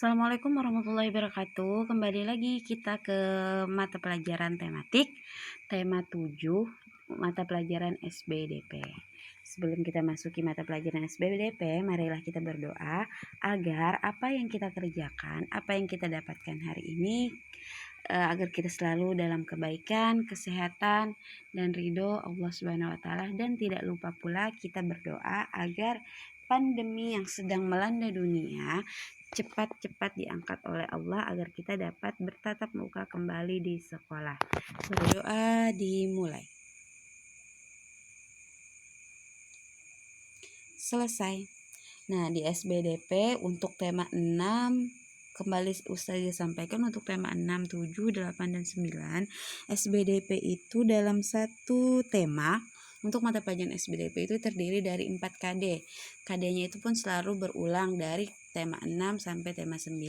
Assalamualaikum warahmatullahi wabarakatuh. Kembali lagi kita ke mata pelajaran tematik, tema 7, mata pelajaran SBDP. Sebelum kita masuki mata pelajaran SBDP, marilah kita berdoa agar apa yang kita kerjakan, apa yang kita dapatkan hari ini, agar kita selalu dalam kebaikan, kesehatan, dan ridho Allah Subhanahu wa Ta'ala. Dan tidak lupa pula kita berdoa agar pandemi yang sedang melanda dunia cepat-cepat diangkat oleh Allah agar kita dapat bertatap muka kembali di sekolah. Berdoa dimulai. Selesai. Nah, di SBDP untuk tema 6 kembali Ustazah sampaikan untuk tema 6, 7, 8, dan 9 SBDP itu dalam satu tema. Untuk mata pelajaran SBDP itu terdiri dari 4 KD. KD-nya itu pun selalu berulang dari tema 6 sampai tema 9.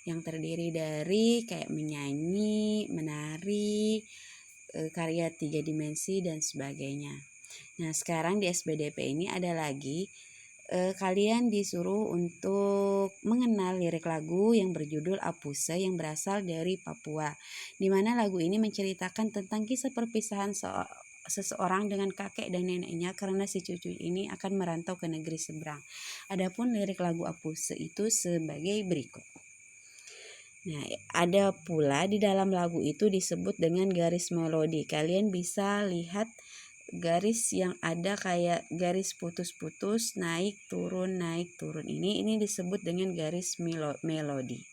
Yang terdiri dari kayak menyanyi, menari, karya 3 dimensi, dan sebagainya. Nah, sekarang di SBDP ini ada lagi kalian disuruh untuk mengenal lirik lagu yang berjudul Apuse yang berasal dari Papua, di mana lagu ini menceritakan tentang kisah perpisahan seseorang dengan kakek dan neneknya karena si cucu ini akan merantau ke negeri seberang. Adapun lirik lagu Apuse itu sebagai berikut. Nah, ada pula di dalam lagu itu disebut dengan garis melodi. Kalian bisa lihat garis yang ada kayak garis putus-putus naik turun ini disebut dengan garis melodi.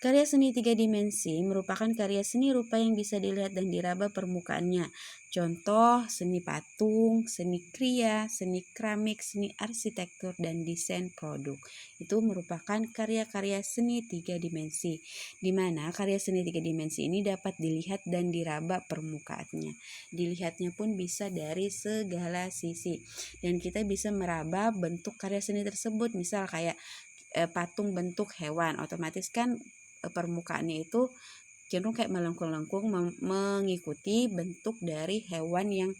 Karya seni 3 dimensi merupakan karya seni rupa yang bisa dilihat dan diraba permukaannya. Contoh seni patung, seni kriya, seni keramik, seni arsitektur, dan desain produk. Itu merupakan karya-karya seni 3 dimensi, di mana karya seni 3 dimensi ini dapat dilihat dan diraba permukaannya. Dilihatnya pun bisa dari segala sisi, dan kita bisa meraba bentuk karya seni tersebut. Misal kayak patung bentuk hewan, otomatis kan permukaannya itu cenderung kayak melengkung-lengkung mengikuti bentuk dari hewan yang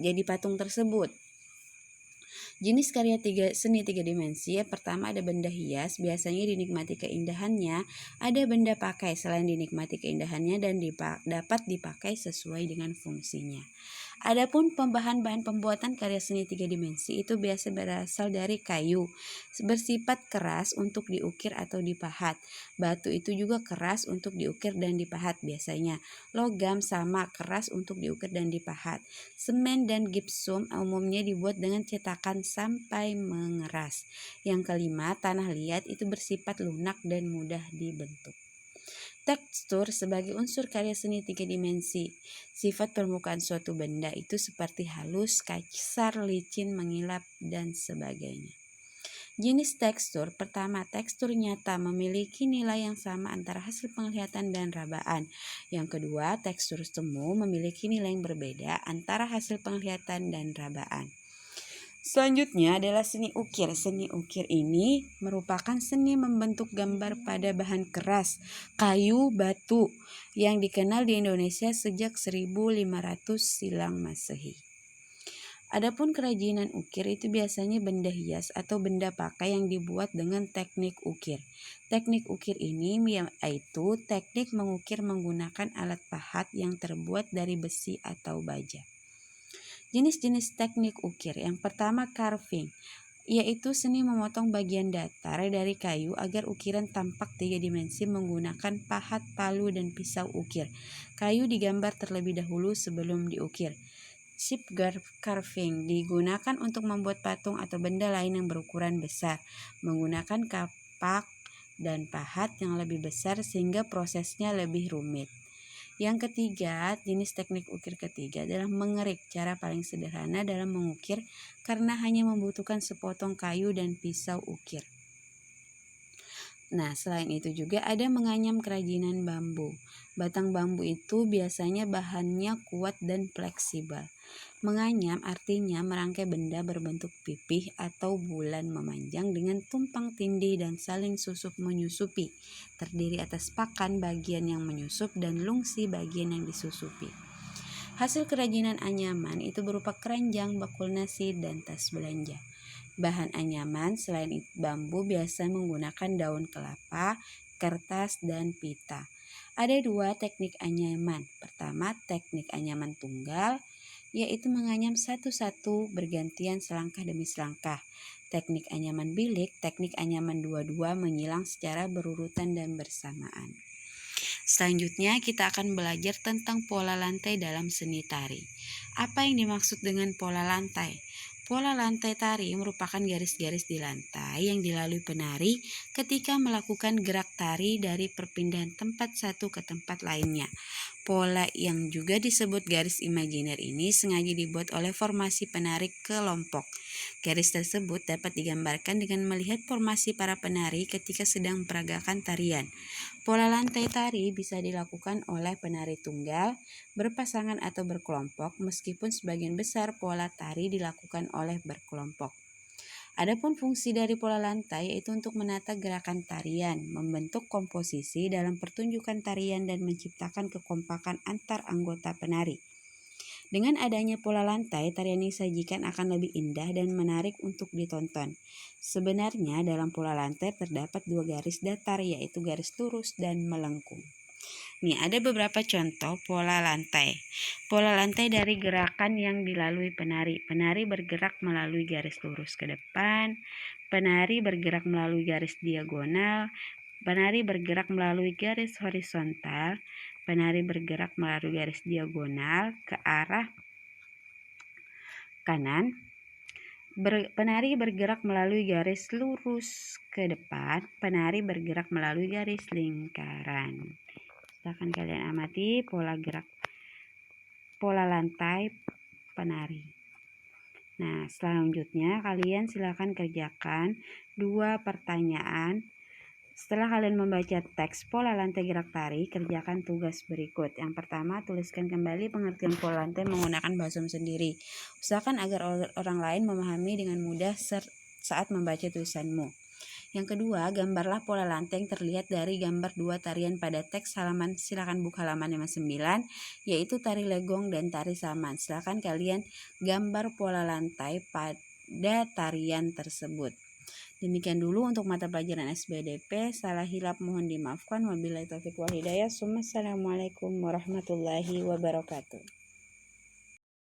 jadi patung tersebut. Jenis karya seni 3 dimensi, yang pertama ada benda hias, biasanya dinikmati keindahannya, ada benda pakai selain dinikmati keindahannya dan dapat dipakai sesuai dengan fungsinya. Adapun bahan pembuatan karya seni 3 dimensi itu biasa berasal dari kayu, bersifat keras untuk diukir atau dipahat. Batu itu juga keras untuk diukir dan dipahat biasanya. Logam sama keras untuk diukir dan dipahat. Semen dan gipsum umumnya dibuat dengan cetakan sampai mengeras. Yang kelima, tanah liat itu bersifat lunak dan mudah dibentuk. Tekstur sebagai unsur karya seni 3 dimensi. Sifat permukaan suatu benda itu seperti halus, kasar, licin, mengilap, dan sebagainya. Jenis tekstur, pertama tekstur nyata memiliki nilai yang sama antara hasil penglihatan dan rabaan. Yang kedua, tekstur semu memiliki nilai yang berbeda antara hasil penglihatan dan rabaan. Selanjutnya adalah seni ukir. Seni ukir ini merupakan seni membentuk gambar pada bahan keras, kayu, batu, yang dikenal di Indonesia sejak 1500 silam Masehi. Adapun kerajinan ukir itu biasanya benda hias atau benda pakai yang dibuat dengan teknik ukir. Teknik ukir ini yaitu teknik mengukir menggunakan alat pahat yang terbuat dari besi atau baja. Jenis-jenis teknik ukir. Yang pertama carving, yaitu seni memotong bagian datar dari kayu agar ukiran tampak 3 dimensi menggunakan pahat, palu, dan pisau ukir. Kayu digambar terlebih dahulu sebelum diukir. Ship carving digunakan untuk membuat patung atau benda lain yang berukuran besar, menggunakan kapak dan pahat yang lebih besar sehingga prosesnya lebih rumit. Yang ketiga, jenis teknik ukir ketiga adalah mengerik. Cara paling sederhana dalam mengukir karena hanya membutuhkan sepotong kayu dan pisau ukir. Nah, selain itu juga ada menganyam kerajinan bambu. Batang bambu itu biasanya bahannya kuat dan fleksibel. Menganyam artinya merangkai benda berbentuk pipih atau bulan memanjang dengan tumpang tindih dan saling susup menyusupi. Terdiri atas pakan bagian yang menyusup dan lungsi bagian yang disusupi. Hasil kerajinan anyaman itu berupa keranjang, bakul nasi, dan tas belanja. Bahan anyaman selain bambu biasa menggunakan daun kelapa, kertas, dan pita. Ada 2 teknik anyaman. Pertama, teknik anyaman tunggal, yaitu menganyam satu-satu bergantian selangkah demi selangkah. Teknik anyaman bilik, teknik anyaman dua-dua menyilang secara berurutan dan bersamaan. Selanjutnya kita akan belajar tentang pola lantai dalam seni tari. Apa yang dimaksud dengan pola lantai? Pola lantai tari merupakan garis-garis di lantai yang dilalui penari ketika melakukan gerak tari dari perpindahan tempat satu ke tempat lainnya. Pola yang juga disebut garis imajiner ini sengaja dibuat oleh formasi penari kelompok. Garis tersebut dapat digambarkan dengan melihat formasi para penari ketika sedang memperagakan tarian. Pola lantai tari bisa dilakukan oleh penari tunggal, berpasangan atau berkelompok, meskipun sebagian besar pola tari dilakukan oleh berkelompok. Adapun fungsi dari pola lantai yaitu untuk menata gerakan tarian, membentuk komposisi dalam pertunjukan tarian dan menciptakan kekompakan antar anggota penari. Dengan adanya pola lantai, tarian yang disajikan akan lebih indah dan menarik untuk ditonton. Sebenarnya dalam pola lantai terdapat 2 garis datar yaitu garis lurus dan melengkung. Nih, ada beberapa contoh pola lantai. Pola lantai dari gerakan yang dilalui penari. Penari bergerak melalui garis lurus ke depan, penari bergerak melalui garis diagonal, penari bergerak melalui garis horizontal, penari bergerak melalui garis diagonal ke arah kanan, penari bergerak melalui garis lurus ke depan, penari bergerak melalui garis lingkaran. Silakan kalian amati pola lantai penari. Nah, selanjutnya kalian silakan kerjakan 2 pertanyaan. Setelah kalian membaca teks pola lantai gerak tari, kerjakan tugas berikut. Yang pertama, tuliskan kembali pengertian pola lantai menggunakan bahasa sendiri. Usahakan agar orang lain memahami dengan mudah saat membaca tulisanmu. Yang kedua, gambarlah pola lantai yang terlihat dari gambar 2 tarian pada teks halaman. Silakan buka halaman 59, yaitu tari legong dan tari saman. Silakan kalian gambar pola lantai pada tarian tersebut. Demikian dulu untuk mata pelajaran SBDP. Salah hilap mohon dimaafkan. Wabillahi taufiq wal hidayah. Assalamualaikum warahmatullahi wabarakatuh.